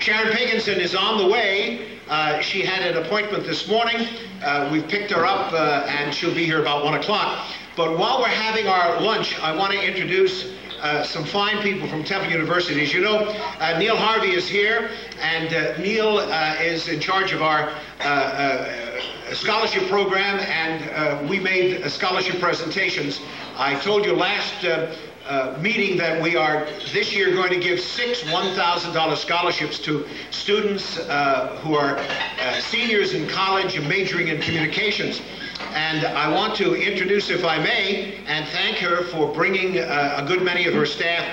Sharon Pinkenson is on the way. She had an appointment this morning. We've picked her up and she'll be here about 1 o'clock. But while we're having our lunch, I want to introduce some fine people from Temple University. As you know, Neil Harvey is here, and Neil is in charge of our scholarship program, and we made scholarship presentations. I told you last meeting that we are this year going to give 6 $1,000 scholarships to students who are seniors in college and majoring in communications. And I want to introduce, if I may, and thank her for bringing a good many of her staff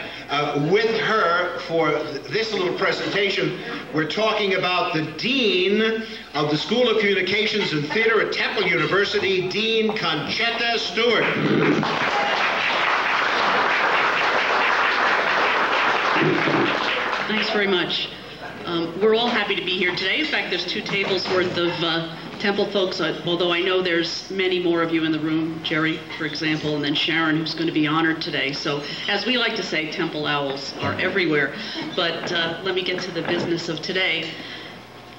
with her for this little presentation. We're talking about the Dean of the School of Communications and Theater at Temple University, Dean Conchetta Stewart. Thanks very much. We're all happy to be here today. In fact, there's 2 tables worth of Temple folks, although I know there's many more of you in the room, Jerry, for example, and then Sharon, who's going to be honored today. So, as we like to say, Temple owls are everywhere. But let me get to the business of today.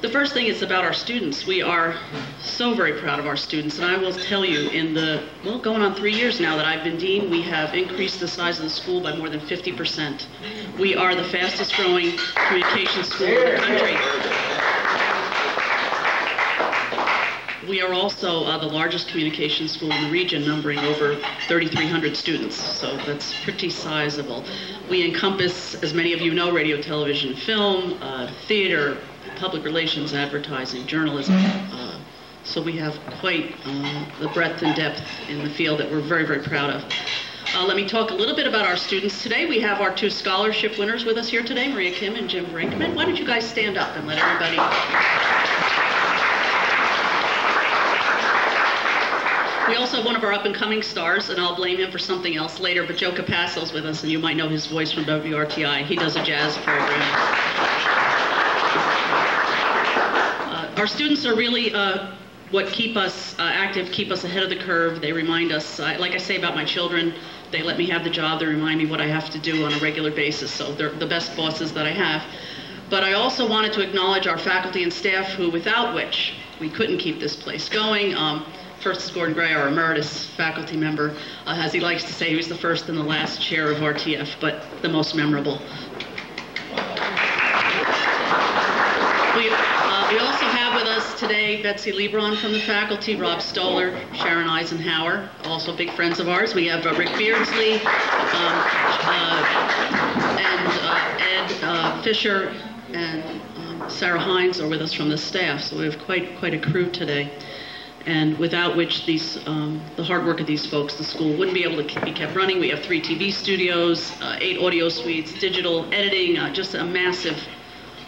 The first thing is about our students. We are so very proud of our students, and I will tell you, in the, well, going on 3 years now that I've been dean, we have increased the size of the school by more than 50%. We are the fastest growing communications school in the country. We are also the largest communications school in the region, numbering over 3,300 students, so that's pretty sizable. We encompass, as many of you know, radio, television, film, theater, public relations, advertising, journalism. So we have quite the breadth and depth in the field that we're very, very proud of. Let me talk a little bit about our students today. We have our 2 scholarship winners with us here today, Maria Kim and Jim Brinkman. Why don't you guys stand up and let everybody... We also have one of our up-and-coming stars, and I'll blame him for something else later, but Joe Capasso's with us, and you might know his voice from WRTI. He does a jazz program. Our students are really what keep us active, keep us ahead of the curve. They remind us, like I say about my children, they let me have the job. They remind me what I have to do on a regular basis, so they're the best bosses that I have. But I also wanted to acknowledge our faculty and staff, who, without which we couldn't keep this place going. First is Gordon Gray, our emeritus faculty member. As he likes to say, he was the first and the last chair of RTF, but the most memorable. We also have with us today Betsy Lebron from the faculty, Rob Stoller, Sharon Eisenhower, also big friends of ours. We have Rick Beardsley and Ed Fisher and Sarah Hines are with us from the staff, so we have quite a crew today. And without which these, the hard work of these folks, the school wouldn't be able to be kept running. We have 3 TV studios, 8 audio suites, digital editing, just a massive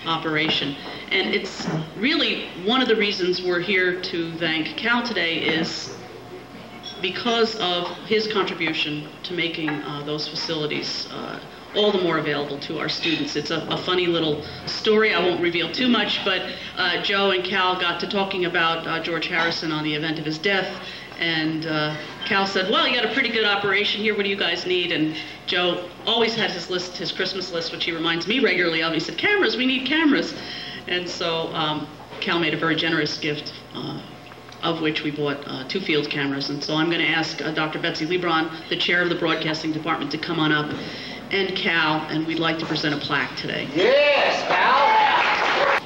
operation. And it's really one of the reasons we're here to thank Cal today is because of his contribution to making those facilities all the more available to our students. It's a funny little story. I won't reveal too much, but Joe and Cal got to talking about George Harrison on the event of his death, and Cal said, well, you got a pretty good operation here, what do you guys need? And Joe always had his list, his Christmas list, which he reminds me regularly of. He said, cameras, we need cameras. And so Cal made a very generous gift, of which we bought 2 field cameras. And so I'm going to ask Dr. Betsy Lebron, the chair of the broadcasting department, to come on up, and Cal, and we'd like to present a plaque today. Yes, Cal!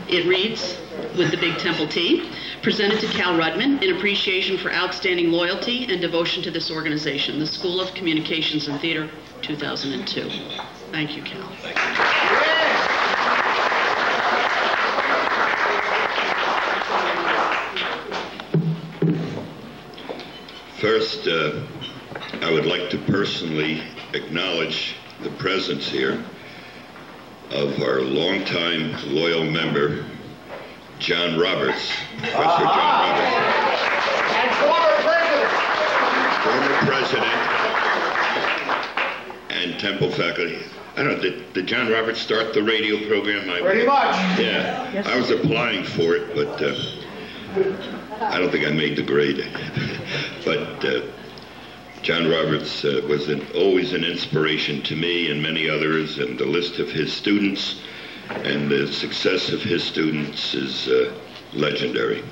It reads, with the big Temple T, presented to Cal Rudman in appreciation for outstanding loyalty and devotion to this organization, the School of Communications and Theater, 2002. Thank you, Cal. Thank you. First, I would like to personally acknowledge the presence here of our longtime loyal member, John Roberts, Professor John Roberts. And Former president and Temple faculty. I don't know, did John Roberts start the radio program? Pretty much. Yeah, I was applying for it, but I don't think I made the grade. But John Roberts was always an inspiration to me and many others, and the list of his students and the success of his students is legendary.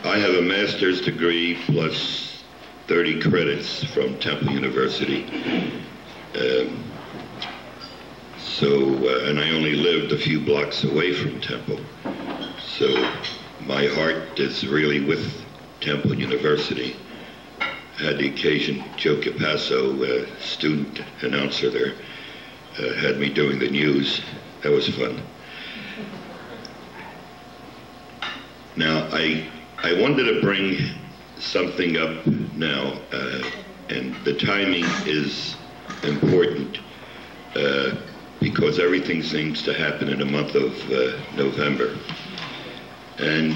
I have a master's degree plus 30 credits from Temple University. And I only lived a few blocks away from Temple. So my heart is really with Temple University. Had the occasion, Joe Capasso, student announcer there, had me doing the news. That was fun. Now, I wanted to bring something up now, and the timing is important because everything seems to happen in the month of November. And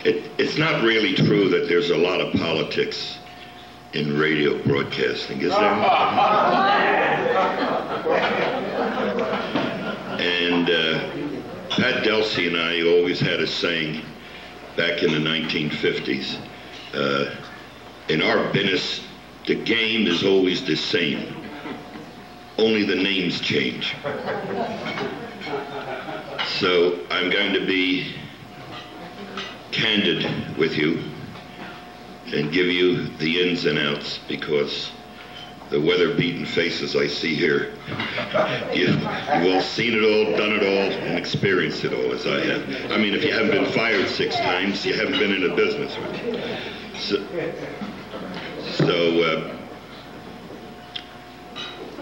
it's not really true that there's a lot of politics in radio broadcasting, is there? And Pat Delsey and I always had a saying back in the 1950s, in our business, the game is always the same, only the names change. So I'm going to be candid with you and give you the ins and outs, because the weather-beaten faces I see here, you've all seen it all, done it all, and experienced it all as I have. I mean, if you haven't been fired 6 times, you haven't been in a business. So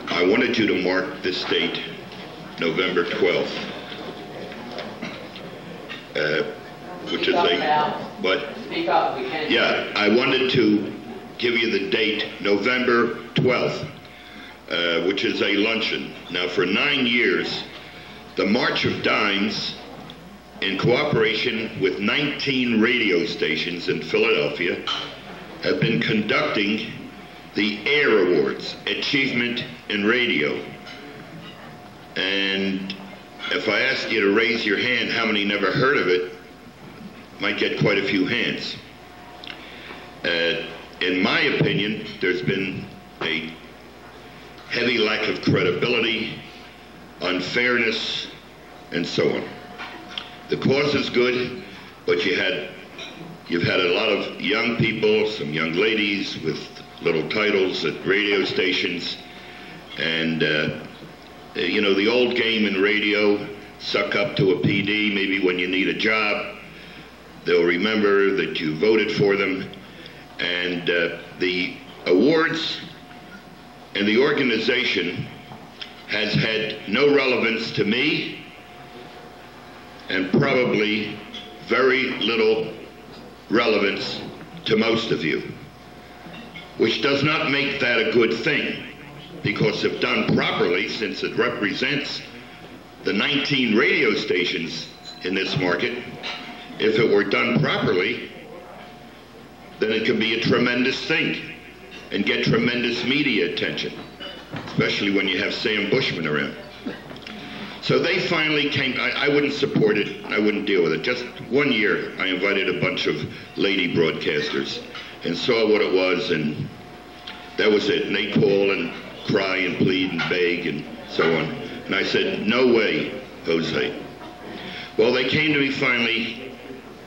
I wanted you to mark this date, November 12th, which is but yeah, I wanted to give you the date, November 12th, which is a luncheon. Now, for 9 years, the March of Dimes, in cooperation with 19 radio stations in Philadelphia, have been conducting the AIR Awards, Achievement in Radio. And if I asked you to raise your hand how many never heard of it, might get quite a few hands. In my opinion, there's been a heavy lack of credibility, unfairness, and so on. The cause is good, but you've had a lot of young people, some young ladies with little titles at radio stations, and you know, the old game in radio, suck up to a PD maybe when you need a job. They'll remember that you voted for them. And the awards and the organization has had no relevance to me, and probably very little relevance to most of you, which does not make that a good thing, because if done properly, since it represents the 19 radio stations in this market, if it were done properly, then it could be a tremendous thing and get tremendous media attention, especially when you have Sam Bushman around. So they finally came. I wouldn't support it. I wouldn't deal with it. Just 1 year, I invited a bunch of lady broadcasters and saw what it was, and that was it. And they call and cry and plead and beg and so on. And I said, no way, Jose. Well, they came to me finally.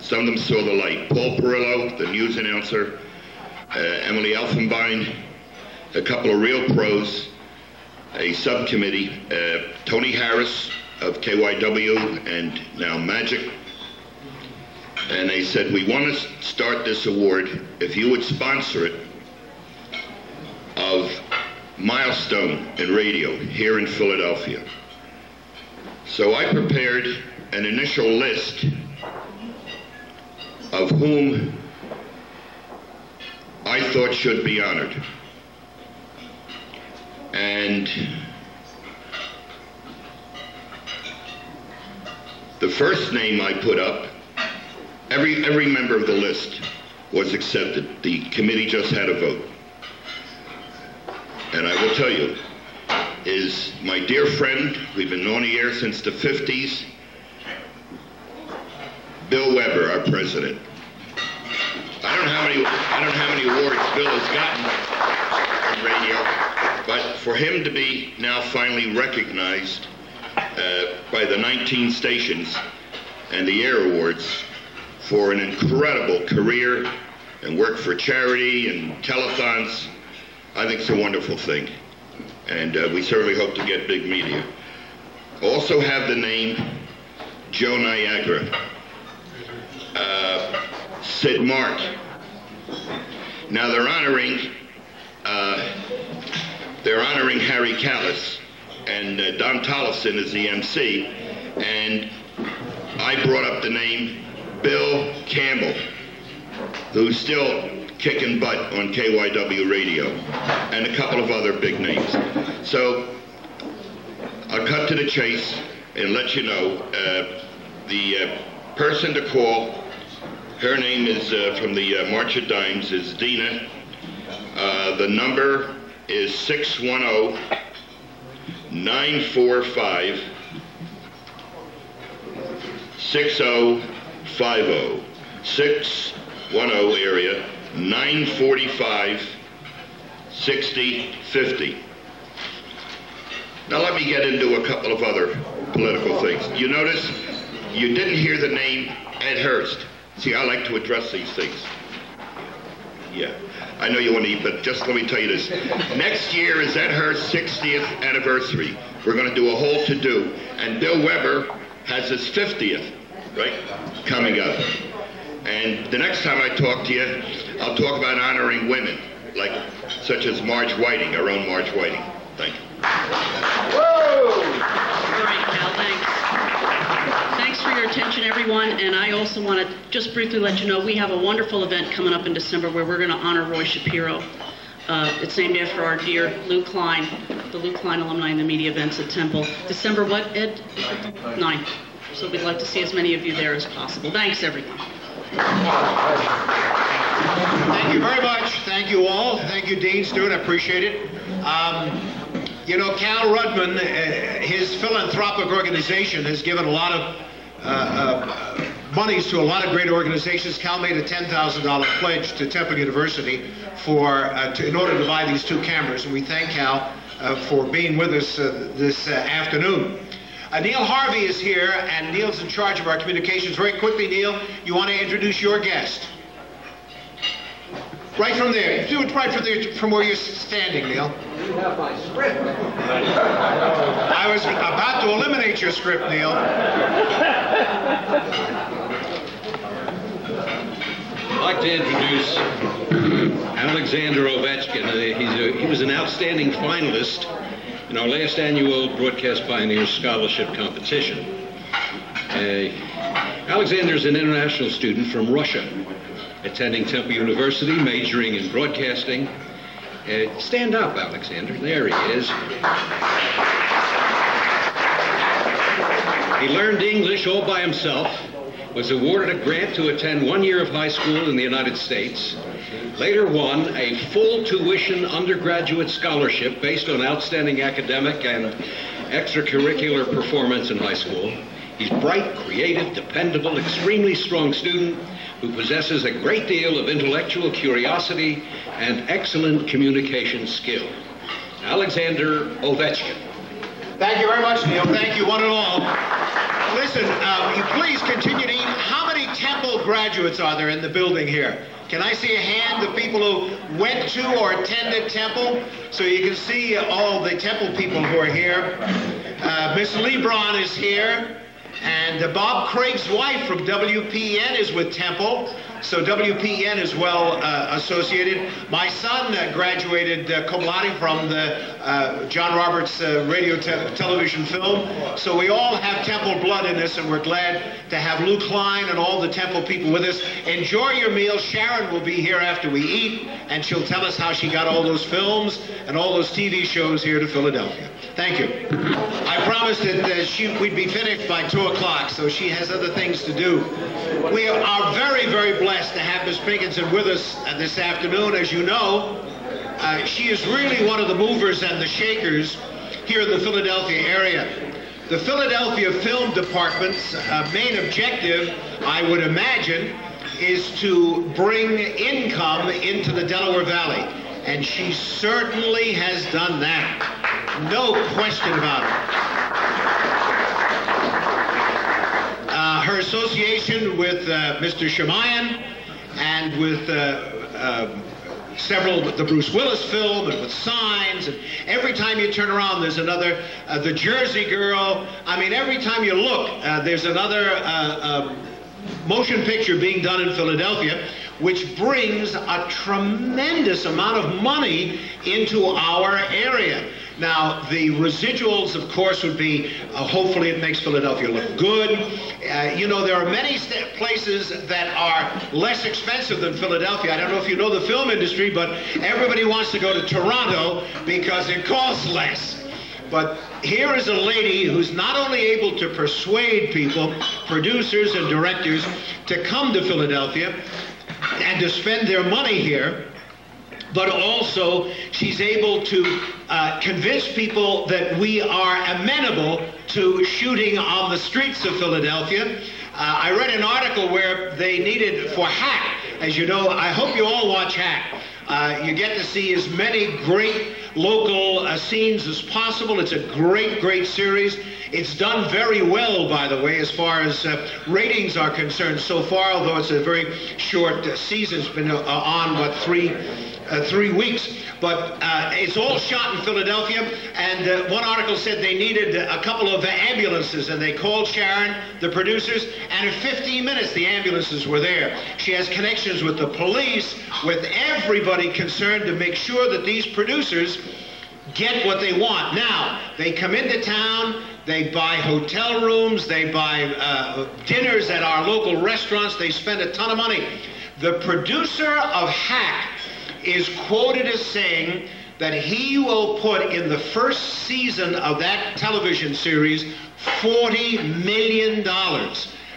Some of them saw the light. Paul Perillo, the news announcer, Emily Elfenbein, a couple of real pros, a subcommittee, Tony Harris of KYW and now Magic. And they said, we want to start this award, if you would sponsor it, of milestone in radio here in Philadelphia. So I prepared an initial list of whom I thought should be honored. And the first name I put up, every member of the list was accepted. The committee just had a vote. And I will tell you, is my dear friend, we've been on the air since the 50s, Bill Weber, our president. I don't know how many awards Bill has gotten in radio, But for him to be now finally recognized by the 19 stations and the Air Awards for an incredible career and work for charity and telethons, I think it's a wonderful thing. And we certainly hope to get big media. Also have the name Joe Niagara, Sid Mark. Now they're honoring Harry Callis, and Don Tollefson is the MC, and I brought up the name Bill Campbell, who's still kicking butt on KYW radio, and a couple of other big names. So I'll cut to the chase and let you know the person to call. Her name is from the March of Dimes is Dina. The number is 610-945-6050. 610 area 945-6050. Now let me get into a couple of other political things. You notice you didn't hear the name Ed Hurst. See, I like to address these things. Yeah, I know you want to eat, but just let me tell you this. Next year is Ed Hurst's 60th anniversary. We're going to do a whole to-do. And Bill Weber has his 50th, right, coming up. And the next time I talk to you, I'll talk about honoring women, like such as Marge Whiting, our own Marge Whiting. Thank you. Whoa! All right, Cal, thanks. Thanks for your attention, everyone. And I also want to just briefly let you know we have a wonderful event coming up in December where we're going to honor Roy Shapiro. It's named after our dear Lou Klein, the Lou Klein alumni in the media events at Temple. December what, Ed? 9th. So we'd like to see as many of you there as possible. Thanks, everyone. Thank you very much. Thank you all. Thank you, Dean Stewart. I appreciate it. You know, Cal Rudman, his philanthropic organization has given a lot of monies to a lot of great organizations. Cal made a $10,000 pledge to Temple University in order to buy these 2 cameras, and we thank Cal for being with us this afternoon. Neil Harvey is here, and Neil's in charge of our communications. Very quickly, Neil, you want to introduce your guest? Right from there. Do it right from there, from where you're standing, Neil. You have my script. I was about to eliminate your script, Neil. I'd like to introduce Alexander Ovechkin. He was an outstanding finalist in our last annual Broadcast Pioneers Scholarship Competition. Alexander's an international student from Russia, attending Temple University, majoring in broadcasting. Stand up, Alexander. There he is. He learned English all by himself, was awarded a grant to attend 1 year of high school in the United States, later won a full tuition undergraduate scholarship based on outstanding academic and extracurricular performance in high school. He's bright, creative, dependable, extremely strong student who possesses a great deal of intellectual curiosity and excellent communication skill. Alexander Ovechkin. Thank you very much, Neil. Thank you, one and all. Listen, you please continue to eat. How many Temple graduates are there in the building here? Can I see a hand of people who went to or attended Temple? So you can see all the Temple people who are here. Miss Lebron is here. And Bob Craig's wife from WPN is with Temple, so WPN is well associated. My son graduated cum laude from the John Roberts radio television film, so we all have Temple blood in us, and we're glad to have Lou Klein and all the Temple people with us. Enjoy your meal. Sharon will be here after we eat, and she'll tell us how she got all those films and all those TV shows here to Philadelphia. Thank you. I promised that we'd be finished by 2 o'clock, so she has other things to do. We are very, very blessed to have Ms. Pinkenson with us this afternoon. As you know, she is really one of the movers and the shakers here in the Philadelphia area. The Philadelphia Film Department's main objective, I would imagine, is to bring income into the Delaware Valley. and she certainly has done that. No question about it. Her association with Mr. Shemayan and with several, the Bruce Willis film, and with Signs, and every time you turn around there's another, the Jersey Girl. I mean, every time you look, there's another motion picture being done in Philadelphia, which brings a tremendous amount of money into our area. Now, the residuals, of course, would be, hopefully it makes Philadelphia look good. You know, there are many places that are less expensive than Philadelphia. I don't know if you know the film industry, but everybody wants to go to Toronto because it costs less. But here is a lady who's not only able to persuade people, producers and directors, to come to Philadelphia and to spend their money here, but also she's able to convince people that we are amenable to shooting on the streets of Philadelphia. I read an article where they needed, for Hack, as you know, I hope you all watch Hack. You get to see as many great local scenes as possible. It's a great, great series. It's done very well, by the way, as far as ratings are concerned so far, although it's a very short season. It's been on, what, three weeks. But it's all shot in Philadelphia, and one article said they needed a couple of ambulances, and they called Sharon, the producers, and in 15 minutes the ambulances were there. She has connections with the police, with everybody concerned to make sure that these producers get what they want. Now, they come into town, they buy hotel rooms, they buy dinners at our local restaurants, they spend a ton of money. The producer of Hack is quoted as saying that he will put in the first season of that television series $40 million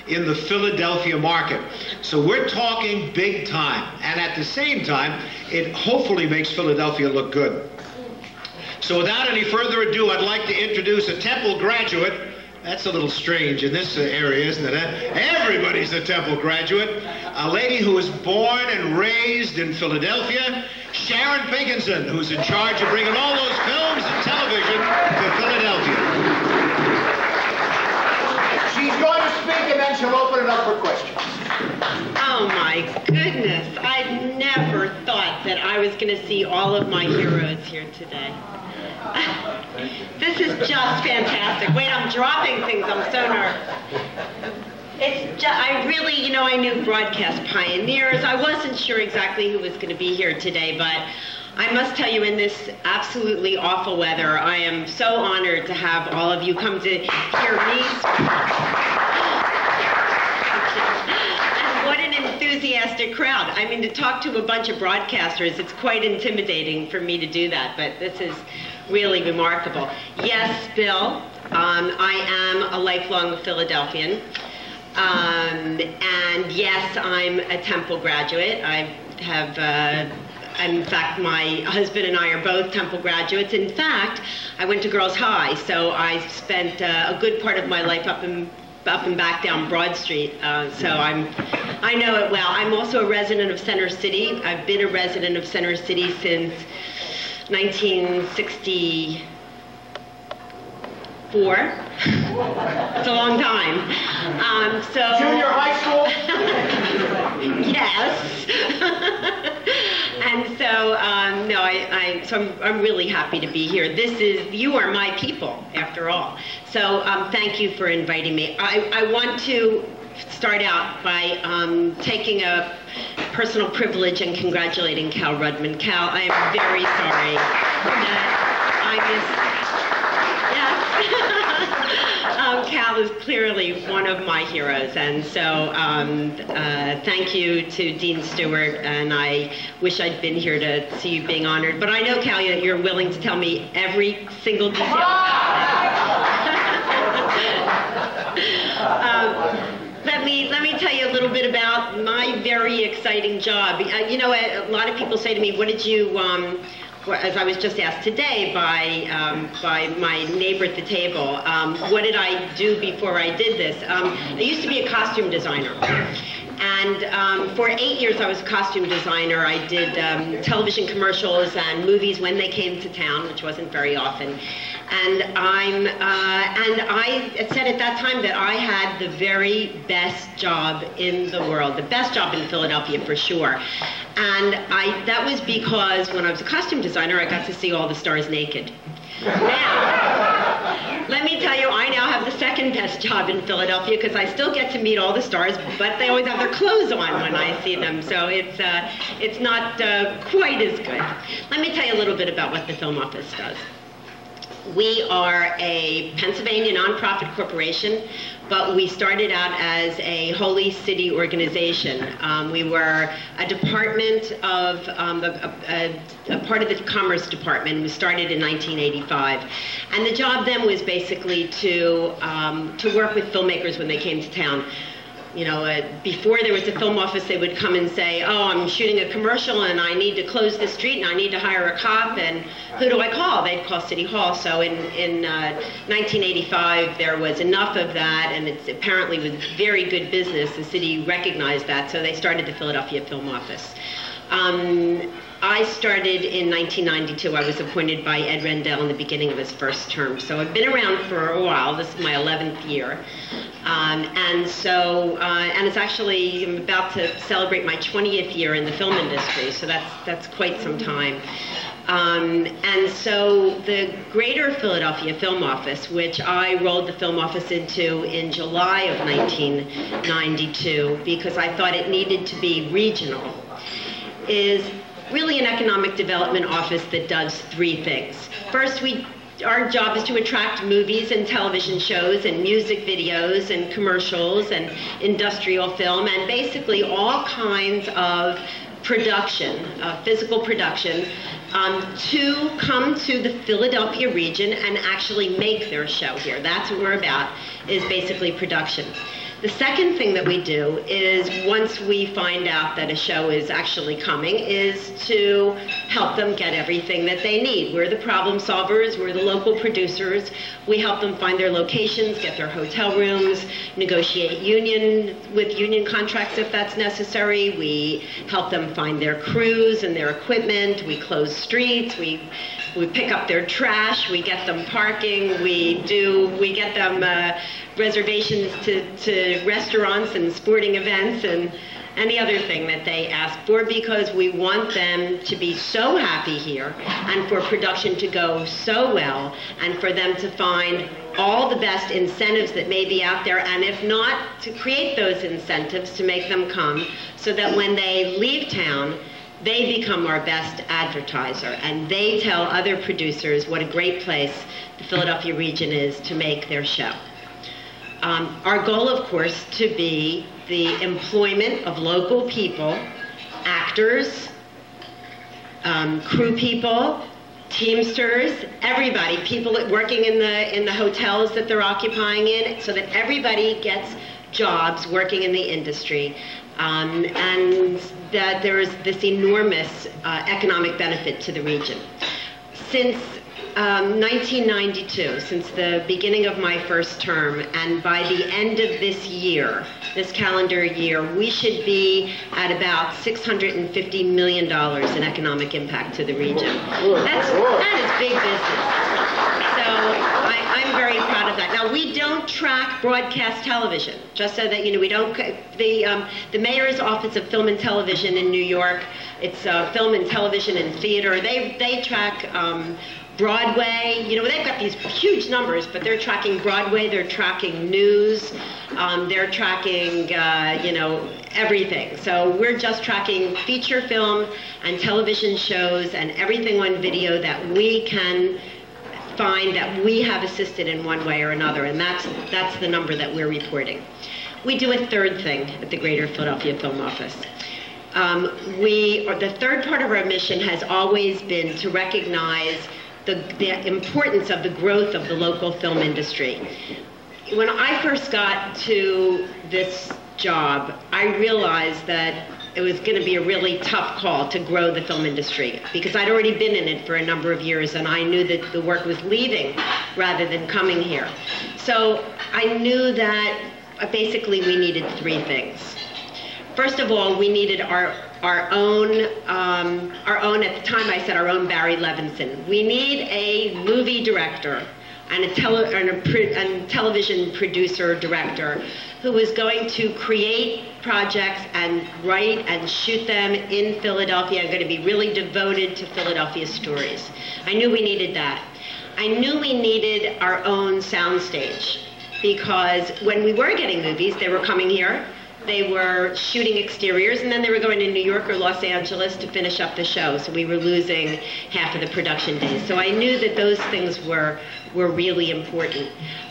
in the Philadelphia market. So we're talking big time. And at the same time, it hopefully makes Philadelphia look good. So without any further ado, I'd like to introduce a Temple graduate. That's a little strange in this area, isn't it? Everybody's a Temple graduate. A lady who was born and raised in Philadelphia, Sharon Pinkenson, who's in charge of bringing all those films and television to Philadelphia. She's going to speak and then she'll open it up for questions. Oh my goodness, I'd never thought that I was going to see all of my heroes here today. This is just fantastic. Wait, I'm dropping things. I'm so nervous. It's just, I really, you know, I knew broadcast pioneers. I wasn't sure exactly who was going to be here today, but I must tell you, in this absolutely awful weather, I am so honored to have all of you come to hear me speak. And what an enthusiastic crowd. I mean, to talk to a bunch of broadcasters, it's quite intimidating for me to do that, but this is really remarkable. Yes, Bill, I am a lifelong Philadelphian. And yes, I'm a Temple graduate. I have, in fact, my husband and I are both Temple graduates. In fact, I went to Girls High, so I spent a good part of my life up and back down Broad Street. So I know it well. I'm also a resident of Center City. I've been a resident of Center City since 1964. It's a long time. Junior high school? Yes. And so, no, so I'm really happy to be here. You are my people, after all. So thank you for inviting me. I want to start out by taking a personal privilege and congratulating Cal Rudman. Cal, I am very sorry that I missed. Yes. Cal is clearly one of my heroes, and so thank you to Dean Stewart, and I wish I'd been here to see you being honored. But I know, Cal, that you're willing to tell me every single detail about it. Let me tell you a little bit about my very exciting job. You know, a lot of people say to me, what did you, as I was just asked today by my neighbor at the table, what did I do before I did this? I used to be a costume designer. And for 8 years, I was a costume designer. I did television commercials and movies when they came to town, which wasn't very often. And I said at that time that I had the very best job in the world, the best job in Philadelphia for sure. And that was because when I was a costume designer, I got to see all the stars naked. Now, let me tell you, I now have the second best job in Philadelphia because I still get to meet all the stars, but they always have their clothes on when I see them, so it's not quite as good. Let me tell you a little bit about what the Film Office does. We are a Pennsylvania nonprofit corporation, but we started out as a Holy City organization. We were a department of, a part of the Commerce Department. We started in 1985. And the job then was basically to work with filmmakers when they came to town. You know, before there was a film office, they would come and say, oh, I'm shooting a commercial and I need to close the street and I need to hire a cop, and who do I call? They'd call City Hall. So in 1985, there was enough of that, and it apparently was very good business. The city recognized that, so they started the Philadelphia Film Office. I started in 1992. I was appointed by Ed Rendell in the beginning of his first term. So I've been around for a while. This is my 11th year. And it's actually, I'm about to celebrate my 20th year in the film industry. So that's quite some time. And so the Greater Philadelphia Film Office, which I rolled the film office into in July of 1992 because I thought it needed to be regional, is really an economic development office that does three things. First, our job is to attract movies and television shows and music videos and commercials and industrial film and basically all kinds of production, physical production, to come to the Philadelphia region and actually make their show here. That's what we're about, is basically production. The second thing that we do is, once we find out that a show is actually coming, is to help them get everything that they need. We're the problem solvers, we're the local producers. We help them find their locations, get their hotel rooms, negotiate with union contracts if that's necessary. We help them find their crews and their equipment. We close streets, we pick up their trash, we get them parking, we get them reservations to restaurants and sporting events and any other thing that they ask for, because we want them to be so happy here and for production to go so well and for them to find all the best incentives that may be out there, and if not, to create those incentives to make them come so that when they leave town, they become our best advertiser and they tell other producers what a great place the Philadelphia region is to make their show. Our goal, of course, to be the employment of local people, actors, crew people, teamsters, everybody, people working in the hotels that they're occupying in, so that everybody gets jobs working in the industry, and that there is this enormous economic benefit to the region. Since 1992, since the beginning of my first term, and by the end of this year, this calendar year, we should be at about $650 million in economic impact to the region. That is big business. So I'm very proud of that. Now, we don't track broadcast television, just so that you know. We don't. The Mayor's Office of Film and Television in New York, it's film and television and theater. They track Broadway. You know, they've got these huge numbers, but they're tracking Broadway, they're tracking news, they're tracking, you know, everything. So we're just tracking feature film and television shows and everything on video that we can find that we have assisted in one way or another, and that's the number that we're reporting. We do a third thing at the Greater Philadelphia Film Office. The third part of our mission has always been to recognize the importance of the growth of the local film industry. When I first got to this job, I realized that it was going to be a really tough call to grow the film industry, because I'd already been in it for a number of years and I knew that the work was leaving rather than coming here. So I knew that basically we needed three things. First of all, we needed our own, at the time I said our own Barry Levinson. We need a movie director and a television producer director who was going to create projects and write and shoot them in Philadelphia and going to be really devoted to Philadelphia stories. I knew we needed that. I knew we needed our own soundstage because when we were getting movies, they were coming here. They were shooting exteriors, and then they were going to New York or Los Angeles to finish up the show, so we were losing half of the production days. So I knew that those things were really important.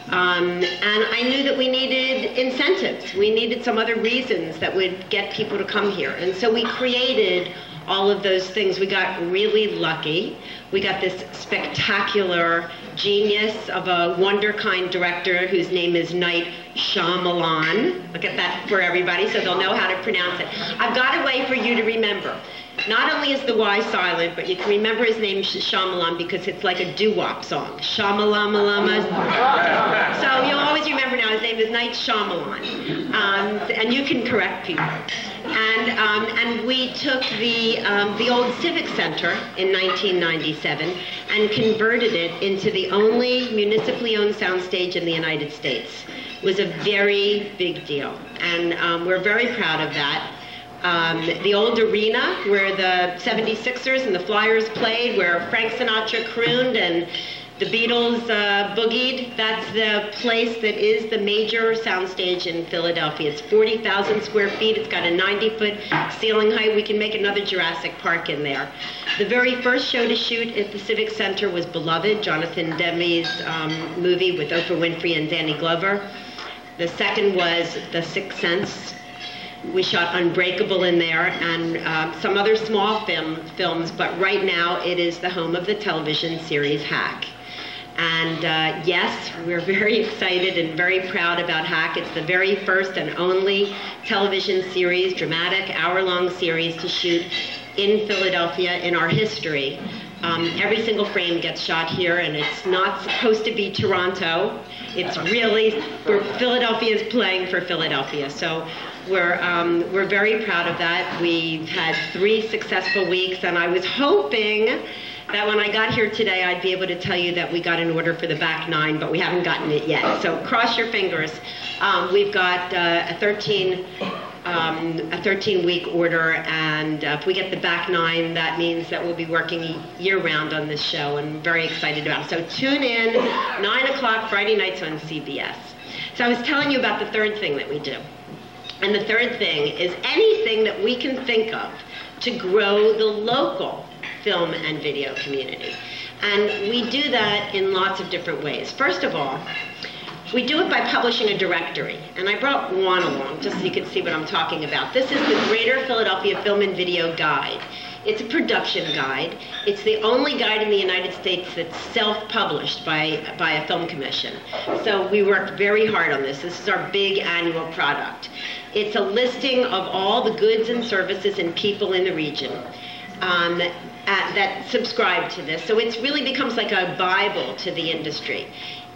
And I knew that we needed incentives. We needed some other reasons that would get people to come here. And so we created all of those things. We got really lucky. We got this spectacular genius of a wonder-kind director whose name is Night Shyamalan. Look at that for everybody so they'll know how to pronounce it. I've got a way for you to remember. Not only is the Y silent, but you can remember his name Shyamalan because it's like a doo-wop song. Shyamalan. So you'll always remember now his name is Night Shyamalan. And you can correct people. And we took the old Civic Center in 1997 and converted it into the only municipally owned soundstage in the United States. It was a very big deal, and we're very proud of that. The old arena where the 76ers and the Flyers played, where Frank Sinatra crooned and the Beatles boogied, that's the place that is the major soundstage in Philadelphia. It's 40,000 square feet. It's got a 90-foot ceiling height. We can make another Jurassic Park in there. The very first show to shoot at the Civic Center was Beloved, Jonathan Demme's movie with Oprah Winfrey and Danny Glover. The second was The Sixth Sense. We shot Unbreakable in there and some other small films, but right now it is the home of the television series Hack. And yes, we're very excited and very proud about Hack. It's the very first and only television series, dramatic, hour-long series to shoot in Philadelphia in our history. Every single frame gets shot here, and it's not supposed to be Toronto. It's really, Philadelphia is playing for Philadelphia. So we're very proud of that. We've had 3 successful weeks, and I was hoping that when I got here today, I'd be able to tell you that we got an order for the back 9, but we haven't gotten it yet. So cross your fingers. We've got a 13-week order, and if we get the back 9, that means that we'll be working year-round on this show, and I'm very excited about it. So tune in, 9 o'clock Friday nights on CBS. So I was telling you about the third thing that we do. And the third thing is anything that we can think of to grow the local film and video community. And we do that in lots of different ways. First of all, we do it by publishing a directory. And I brought one along just so you can see what I'm talking about. This is the Greater Philadelphia Film and Video Guide. It's a production guide. It's the only guide in the United States that's self-published by a film commission. So we worked very hard on this. This is our big annual product. It's a listing of all the goods and services and people in the region that subscribe to this. So it really becomes like a Bible to the industry.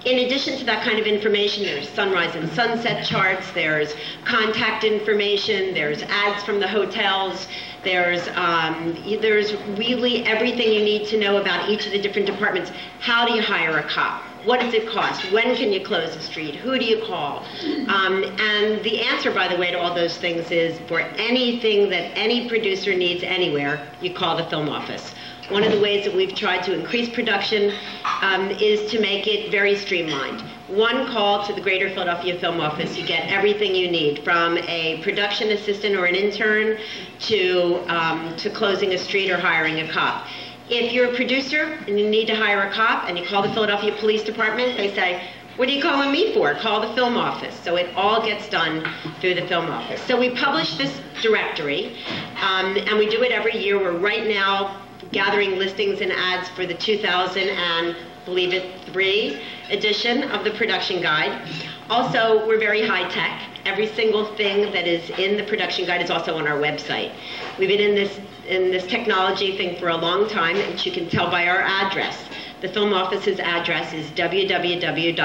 In addition to that kind of information, there's sunrise and sunset charts, there's contact information, there's ads from the hotels, there's really everything you need to know about each of the different departments. How do you hire a cop? What does it cost? When can you close the street? Who do you call? And the answer, by the way, to all those things is for anything that any producer needs anywhere, you call the film office. One of the ways that we've tried to increase production is to make it very streamlined. One call to the Greater Philadelphia Film Office, you get everything you need, from a production assistant or an intern to closing a street or hiring a cop. If you're a producer and you need to hire a cop and you call the Philadelphia Police Department, they say, what are you calling me for? Call the film office. So it all gets done through the film office. So we publish this directory, and we do it every year. We're right now gathering listings and ads for the 2003 edition of the production guide. Also, we're very high-tech. Every single thing that is in the production guide is also on our website. We've been in this technology thing for a long time, which you can tell by our address. The film office's address is www.film.org.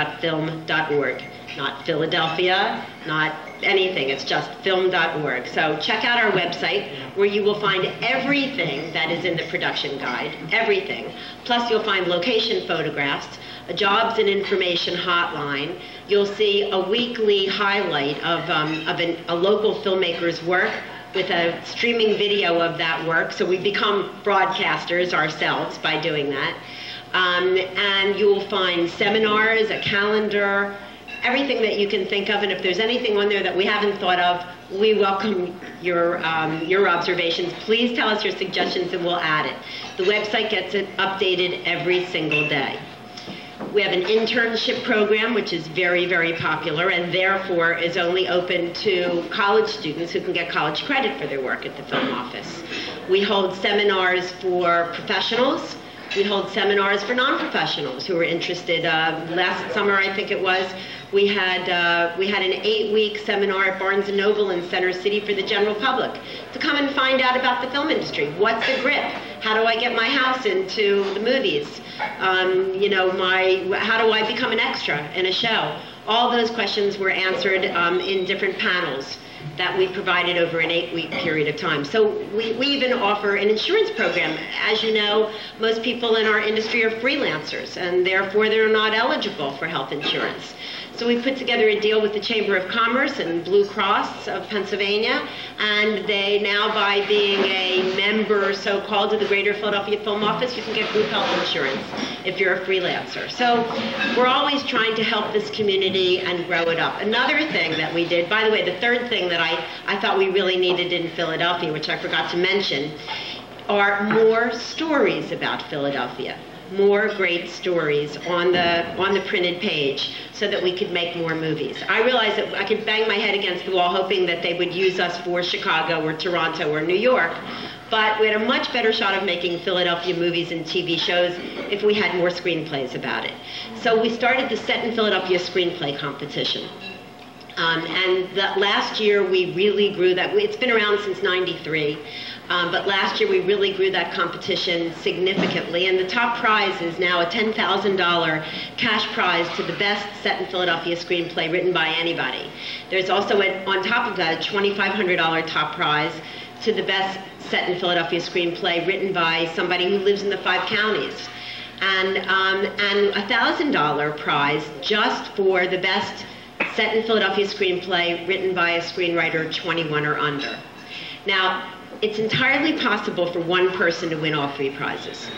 Not Philadelphia, not anything, it's just film.org. So check out our website where you will find everything that is in the production guide, everything. Plus you'll find location photographs, a jobs and information hotline. You'll see a weekly highlight of a local filmmaker's work with a streaming video of that work. So we become broadcasters ourselves by doing that. And you will find seminars, a calendar, everything that you can think of. And if there's anything on there that we haven't thought of, we welcome your observations. Please tell us your suggestions and we'll add it. The website gets it updated every single day. We have an internship program, which is very, very popular, and therefore is only open to college students who can get college credit for their work at the film office. We hold seminars for professionals. We hold seminars for non-professionals who are interested. Last summer, I think it was, we had an 8-week seminar at Barnes & Noble in Center City for the general public to come and find out about the film industry. What's the grip? How do I get my house into the movies? How do I become an extra in a show? All those questions were answered in different panels that we provided over an 8-week period of time. So we even offer an insurance program. As you know, most people in our industry are freelancers, and therefore they're not eligible for health insurance. So we put together a deal with the Chamber of Commerce and Blue Cross of Pennsylvania, and they now, by being a member, so-called, of the Greater Philadelphia Film Office, you can get group health insurance if you're a freelancer. So we're always trying to help this community and grow it up. Another thing that we did, by the way, the third thing that I thought we really needed in Philadelphia, which I forgot to mention, are more stories about Philadelphia. More great stories on the printed page so that we could make more movies. I realized that I could bang my head against the wall hoping that they would use us for Chicago or Toronto or New York, but we had a much better shot of making Philadelphia movies and TV shows if we had more screenplays about it. So we started the Set in Philadelphia screenplay competition. Last year we really grew that. It's been around since '93. But last year we really grew that competition significantly, and the top prize is now a $10,000 cash prize to the best Set in Philadelphia screenplay written by anybody. There's also, on top of that, a $2,500 top prize to the best Set in Philadelphia screenplay written by somebody who lives in the 5 counties. And a $1,000 prize just for the best Set in Philadelphia screenplay written by a screenwriter 21 or under. Now, it's entirely possible for one person to win all 3 prizes.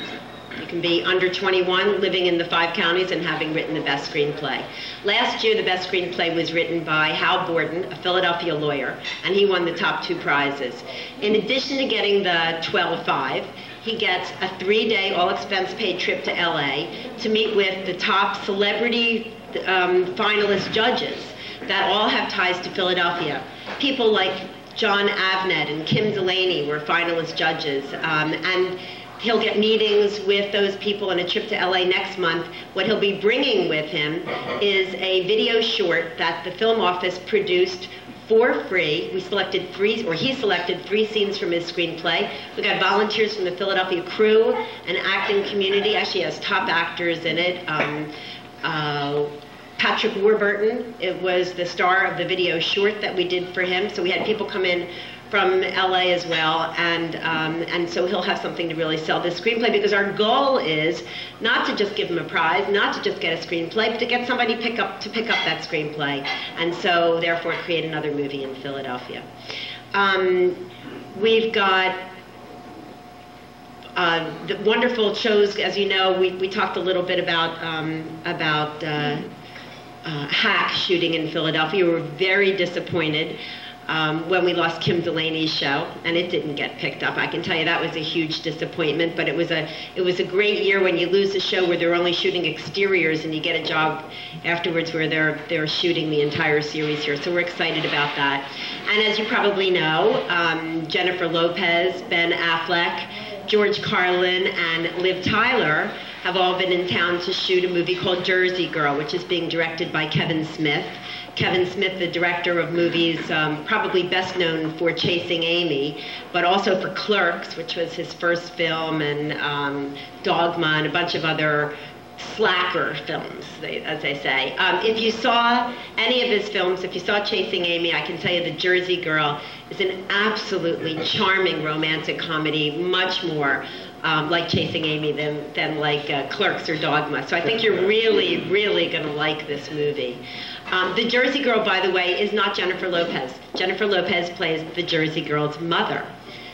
You can be under 21, living in the 5 counties, and having written the best screenplay. Last year, the best screenplay was written by Hal Borden, a Philadelphia lawyer, and he won the top 2 prizes. In addition to getting the 12-5, he gets a 3-day, all-expense-paid trip to LA to meet with the top celebrity finalist judges that all have ties to Philadelphia. People like John Avnet and Kim Delaney were finalist judges, and he'll get meetings with those people and a trip to LA next month. What he'll be bringing with him is a video short that the film office produced for free. He selected 3 scenes from his screenplay. We got volunteers from the Philadelphia crew and acting community. Actually has top actors in it. Patrick Warburton, it was the star of the video short that we did for him. So we had people come in from LA as well, and so he'll have something to really sell this screenplay, because our goal is not to just give him a prize, not to just get a screenplay, but to get somebody to pick up that screenplay, and so therefore create another movie in Philadelphia. We've got the wonderful shows. As you know, we talked a little bit about hack shooting in Philadelphia. We were very disappointed when we lost Kim Delaney's show, and it didn't get picked up. I can tell you that was a huge disappointment, but it was a great year when you lose a show where they're only shooting exteriors and you get a job afterwards where they're shooting the entire series here. So we're excited about that. And as you probably know, Jennifer Lopez, Ben Affleck, George Carlin and Liv Tyler have all been in town to shoot a movie called Jersey Girl, which is being directed by Kevin Smith. Kevin Smith, the director of movies probably best known for Chasing Amy, but also for Clerks, which was his first film, and Dogma, and a bunch of other slacker films, as they say. If you saw any of his films, if you saw Chasing Amy, I can tell you that Jersey Girl is an absolutely charming romantic comedy, much more like Chasing Amy than like Clerks or Dogma. So I think you're really, really going to like this movie. The Jersey Girl, by the way, is not Jennifer Lopez. Jennifer Lopez plays the Jersey Girl's mother.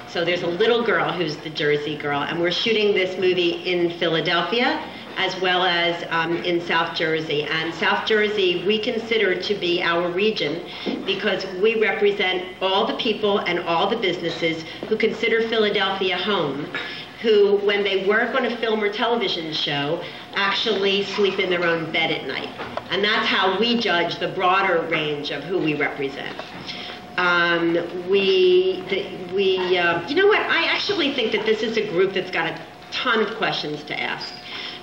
So there's a little girl who's the Jersey Girl, and we're shooting this movie in Philadelphia as well as in South Jersey. And South Jersey we consider to be our region because we represent all the people and all the businesses who consider Philadelphia home, who, when they work on a film or television show, actually sleep in their own bed at night. And that's how we judge the broader range of who we represent. You know what, I actually think that this is a group that's got a ton of questions to ask.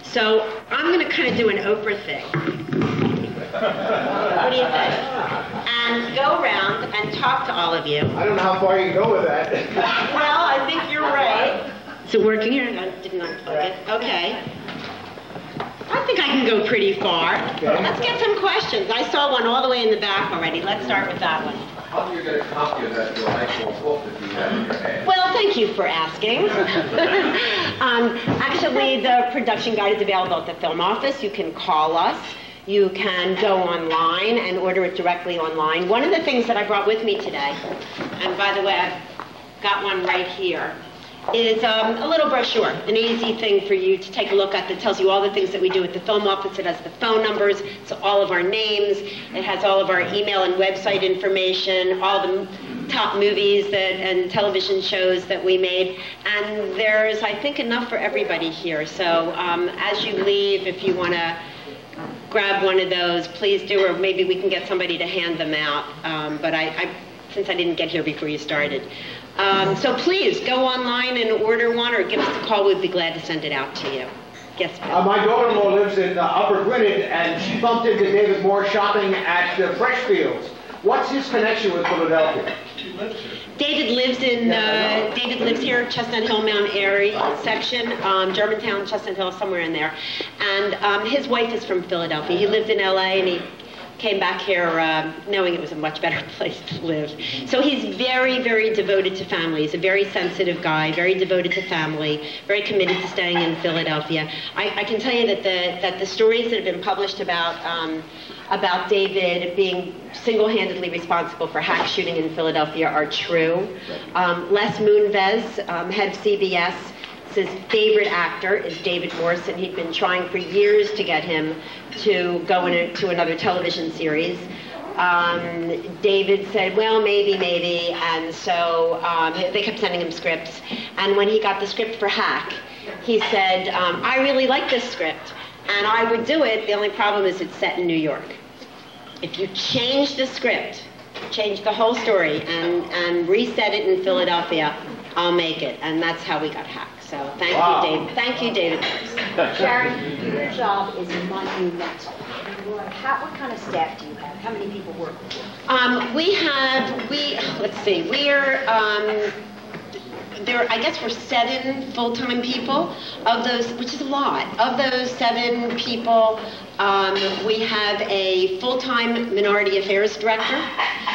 So I'm going to kind of do an Oprah thing. What do you think? And go around and talk to all of you. I don't know how far you can go with that. Well, I think you're right. Is it working here? I didn't unplug it. Okay. I think I can go pretty far. Okay. Let's get some questions. I saw one all the way in the back already. Let's start with that one. How do you get a copy of that delightful book that you have in your hand? Well, thank you for asking. Actually, the production guide is available at the film office. You can call us. You can go online and order it directly online. One of the things that I brought with me today, and by the way, I've got one right here, is a little brochure, an easy thing for you to take a look at that tells you all the things that we do at the film office. It has the phone numbers, so all of our names. It has all of our email and website information, all the top movies and television shows that we made. And there's, I think, enough for everybody here. So as you leave, if you want to grab one of those, please do, or maybe we can get somebody to hand them out. But since I didn't get here before you started. So please go online and order one or give us a call. We'd be glad to send it out to you. Yes, Bill. My daughter-in-law lives in Upper Gwynedd, and she bumped into David Moore shopping at Freshfields. What's his connection with Philadelphia? David lives here, Chestnut Hill, Mount Airy section, Germantown, Chestnut Hill, somewhere in there. And his wife is from Philadelphia. He lived in LA and he came back here knowing it was a much better place to live. So he's very, very devoted to family. He's a very sensitive guy, very devoted to family, very committed to staying in Philadelphia. I can tell you that the stories that have been published about David being single-handedly responsible for hack shooting in Philadelphia are true. Les Moonves, head of CBS, his favorite actor is David Morrison. He'd been trying for years to get him to go into another television series. David said, well, maybe, and so they kept sending him scripts. And when he got the script for Hack, he said, I really like this script, and I would do it. The only problem is it's set in New York. If you change the script, change the whole story, and reset it in Philadelphia, I'll make it. And that's how we got Hack. So thank you, David. Thank you, David. Sharon, your job is monumental. What kind of staff do you have? How many people work with you? I guess we're 7 full-time people. Of those, which is a lot, of those 7 people, we have a full-time minority affairs director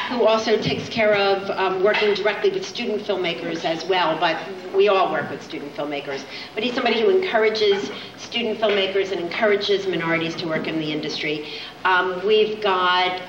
who also takes care of working directly with student filmmakers as well, but we all work with student filmmakers. But he's somebody who encourages student filmmakers and encourages minorities to work in the industry. We've got,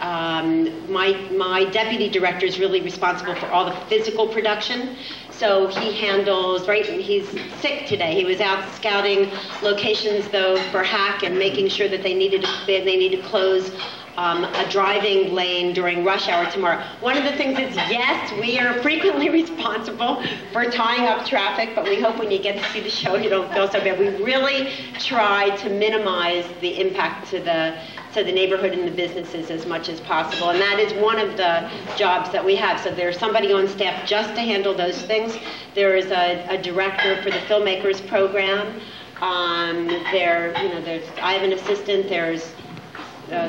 my deputy director is really responsible for all the physical production. So he handles, right, he's sick today. He was out scouting locations, though, for Hack and making sure that they needed clothes a driving lane during rush hour tomorrow. One of the things is, yes, we are frequently responsible for tying up traffic, but we hope when you get to see the show you don't feel so bad. We really try to minimize the impact to the neighborhood and the businesses as much as possible, and that is one of the jobs that we have. So there's somebody on staff just to handle those things. There is a director for the filmmakers program. I have an assistant.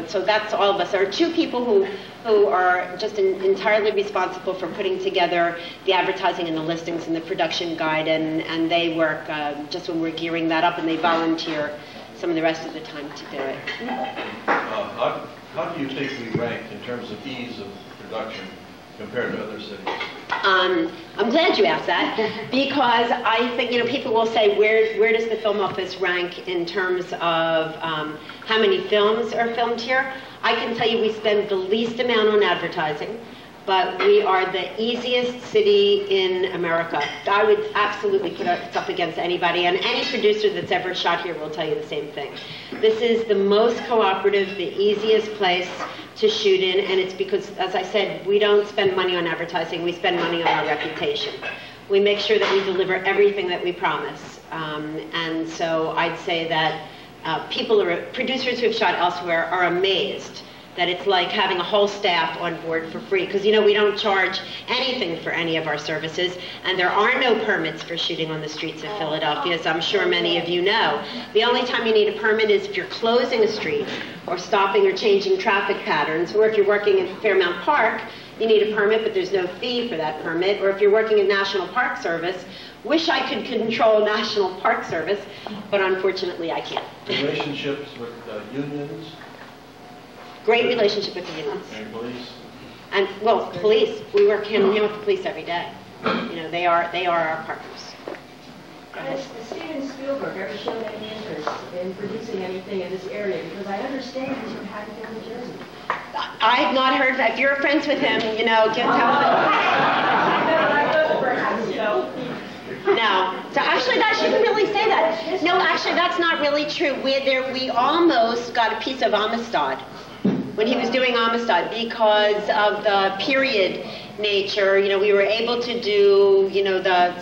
So that's all of us. There are two people who are just entirely responsible for putting together the advertising and the listings and the production guide, and they work just when we're gearing that up, and they volunteer some of the rest of the time to do it. How do you think we rank in terms of ease of production compared to other cities? I'm glad you asked that, because I think, people will say, where does the film office rank in terms of how many films are filmed here? I can tell you we spend the least amount on advertising, but we are the easiest city in America. I would absolutely put us up against anybody, and any producer that's ever shot here will tell you the same thing. This is the most cooperative, the easiest place to shoot in, and it's because, as I said, we don't spend money on advertising, we spend money on our reputation. We make sure that we deliver everything that we promise. And so I'd say that producers who have shot elsewhere are amazed that it's like having a whole staff on board for free, because we don't charge anything for any of our services, and there are no permits for shooting on the streets of Philadelphia, as I'm sure many of you know. The only time you need a permit is if you're closing a street or stopping or changing traffic patterns, or if you're working in Fairmount Park, you need a permit, but there's no fee for that permit, or if you're working in National Park Service. Wish I could control National Park Service, but unfortunately I can't. Relationships with unions? Great relationship with the unions. And police? And, well, police. We work hand in hand with the police every day. They are our partners. Has Steven Spielberg ever shown any interest in producing anything in this area? Because I understand he's from Haddonfield, New Jersey. I've not heard that. If you're friends with him, tell him. No. So actually, I shouldn't really say that. No, actually, that's not really true. We almost got a piece of Amistad when he was doing Amistad, because of the period nature. We were able to do,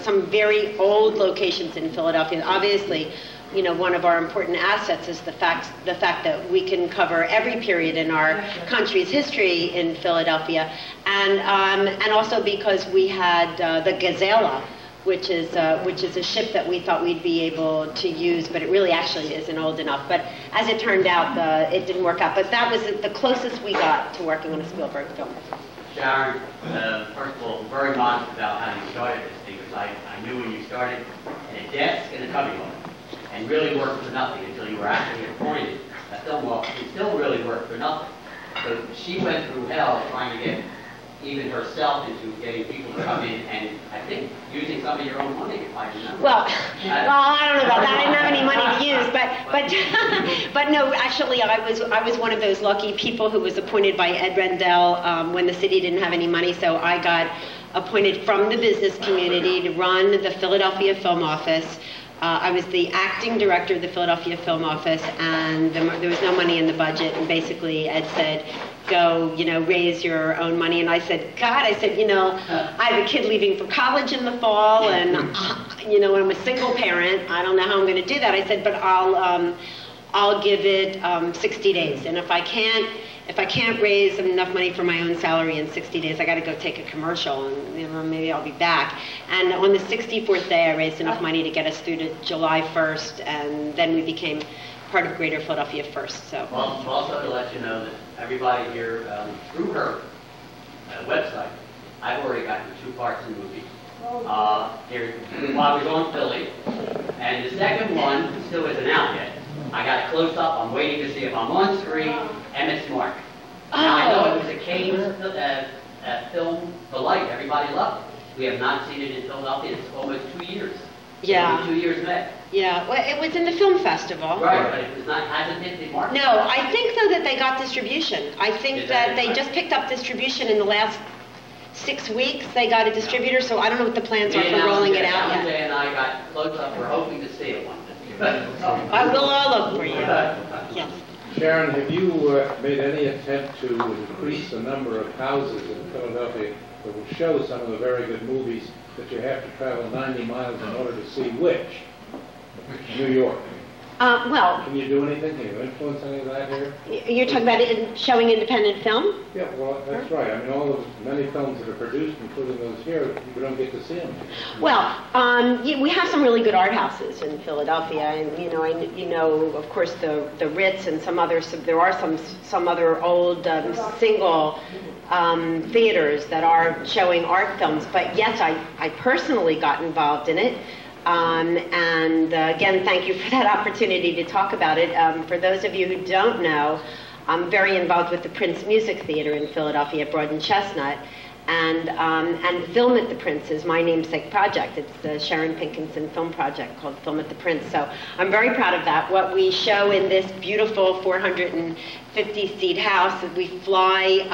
some very old locations in Philadelphia. Obviously, one of our important assets is the fact that we can cover every period in our country's history in Philadelphia, and also because we had the Gazella, which is a ship that we thought we'd be able to use, but it really actually isn't old enough. But as it turned out, it didn't work out. But that was the closest we got to working on a Spielberg film. Sharon, first of all, very modest about how you started this, because I knew when you started at a desk in a cubby hole and really worked for nothing until you were actually appointed a film officer. You still really worked for nothing. So she went through hell trying to get even herself into getting people to come in, and I think using some of your own money, if I remember. Well, I don't know about that. I didn't have any money to use, but no, actually, I was one of those lucky people who was appointed by Ed Rendell when the city didn't have any money, so I got appointed from the business community to run the Philadelphia Film Office. I was the acting director of the Philadelphia Film Office, and there was no money in the budget, and basically Ed said, go, raise your own money. And I said, God, I have a kid leaving for college in the fall, and, I'm a single parent. I don't know how I'm going to do that. I said, but I'll give it 60 days. And if I can't raise enough money for my own salary in 60 days, I got to go take a commercial, and maybe I'll be back. And on the 64th day, I raised enough money to get us through to July 1st, and then we became part of Greater Philadelphia First. So. Well, also to let you know that everybody here, through her website, I've already gotten 2 parts in the movie. While I was on Philly, and the second one still isn't out yet. I got a close-up. I'm waiting to see if I'm on screen, and it's Mark. Now, I know it was a Cannes film delight. Everybody loved it. We have not seen it in Philadelphia. It's almost 2 years. Yeah. 2 years May. Yeah, well, it was in the film festival. Right, but it was not, hasn't hit the market. No, I think, though, that they got distribution. I think that they just picked up distribution in the last 6 weeks. They got a distributor, so I don't know what the plans are for rolling it out yet. And I got close up. We're hoping to see it one day. I will all look for you. Yes. Sharon, have you made any attempt to increase the number of houses in Philadelphia that will show some of the very good movies that you have to travel 90 miles in order to see? Which? New York. Well, Can you do anything? Can you influence any of that here? you're talking about showing independent film? Yeah, well, that's right. I mean, all of many films that are produced, including those here, you don't get to see them. Well, we have some really good art houses in Philadelphia, and of course, the Ritz and some other. There are some other old single theaters that are showing art films. But yes, I personally got involved in it. Again, thank you for that opportunity to talk about it. For those of you who don't know, I'm very involved with the Prince Music Theater in Philadelphia at Broad and Chestnut, and Film at the Prince is my namesake project. It's the Sharon Pinkenson film project called Film at the Prince. So I'm very proud of that. What we show in this beautiful 450-seat house is we fly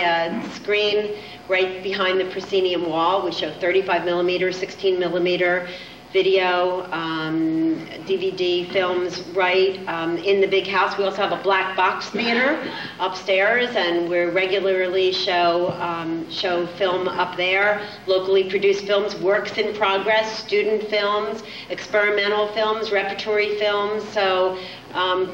a screen right behind the proscenium wall. We show 35 millimeter, 16 millimeter video, DVD films right in the big house. We also have a black box theater upstairs, and we regularly show film up there, locally produced films, works in progress, student films, experimental films, repertory films. So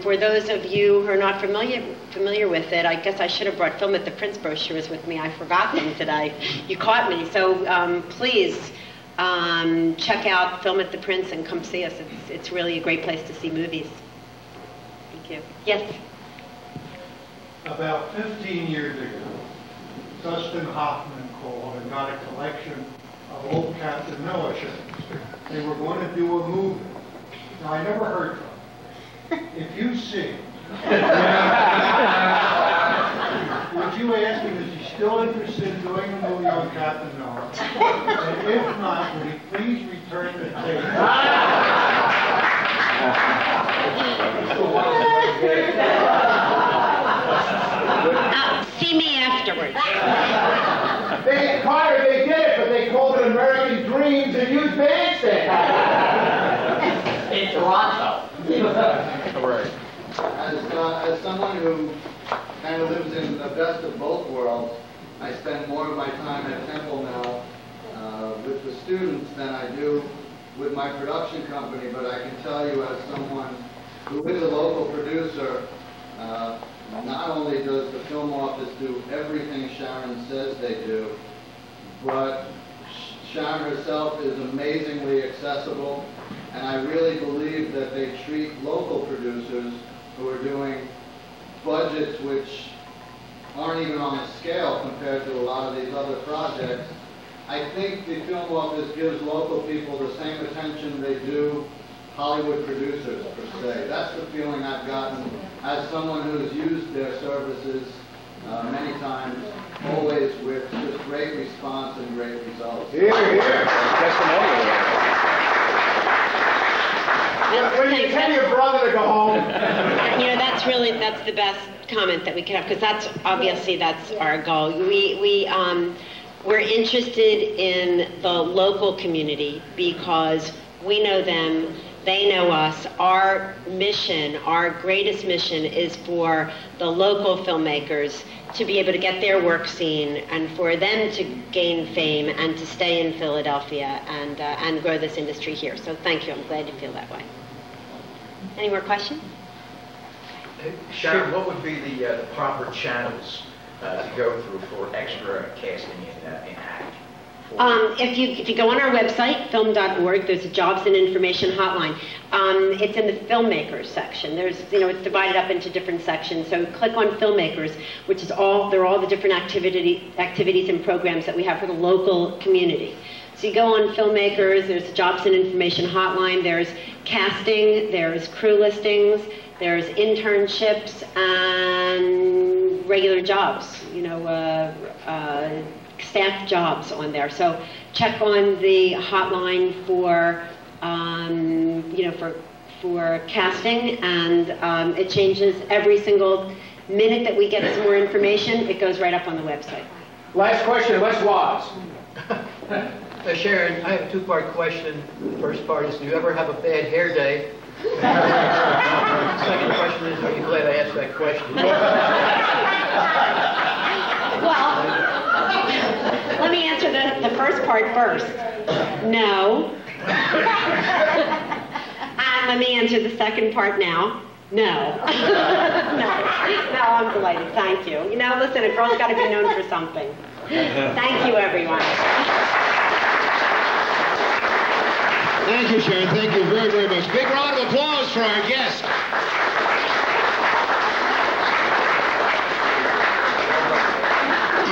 for those of you who are not familiar with it, I guess I should have brought Film at the Prince brochures with me. I forgot them today. You caught me. So please check out Film at the Prince and come see us. It's really a great place to see movies. Thank you. Yes? About 15 years ago, Dustin Hoffman called and got a collection of old Captain Miller shirts. They were going to do a movie. Now, I never heard from them. If you see, would you ask him, is he still interested in doing a movie on Captain Miller? And if not, would he please return the tape? See me afterwards. Carter, they did it, but they called it American Dreams and used bandstand. In Toronto. Right. As someone who kind of lives in the best of both worlds, I spend more of my time at Temple now with the students than I do with my production company, but I can tell you as someone who is a local producer, not only does the film office do everything Sharon says they do, but Sharon herself is amazingly accessible, and I really believe that they treat local producers who are doing budgets which aren't even on a scale compared to a lot of these other projects. I think the film office gives local people the same attention they do Hollywood producers, per se. That's the feeling I've gotten as someone who's used their services many times, always with just great response and great results. Here, here. When you tell your brother to go home. That's the best comment that we can have, because that's our goal. We're interested in the local community because we know them, they know us. Our mission, our greatest mission, is for the local filmmakers to be able to get their work seen and for them to gain fame and to stay in Philadelphia and grow this industry here. So thank you. I'm glad you feel that way. Any more questions? Sharon, what would be the proper channels to go through for extra casting in act? If you go on our website, film.org, there's a jobs and information hotline. It's in the filmmakers section. It's divided up into different sections. So click on filmmakers, which is they're all the different activities and programs that we have for the local community. So you go on filmmakers, there's a jobs and information hotline, there's casting, there's crew listings, there's internships and regular jobs, staff jobs on there. So check on the hotline for casting, and it changes every single minute that we get some more information. It goes right up on the website. Last question, Les Watts. Sharon, I have a two-part question. The first part is, do you ever have a bad hair day? The second question is, are you glad I asked that question? Well, let me answer the first part first. No. And let me answer the second part now. No. No, I'm delighted. Thank you. You know, listen, a girl's got to be known for something. Thank you, everyone. Thank you, Sharon. Thank you very, very much. Big round of applause for our guest.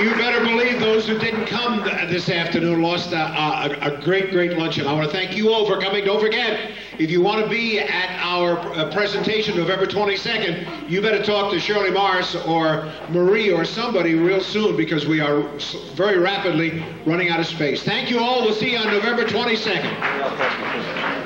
You better believe those who didn't come this afternoon lost a great, great luncheon. I want to thank you all for coming. Don't forget, if you want to be at our presentation November 22nd, you better talk to Shirley Morris or Marie or somebody real soon, because we are very rapidly running out of space. Thank you all. We'll see you on November 22nd.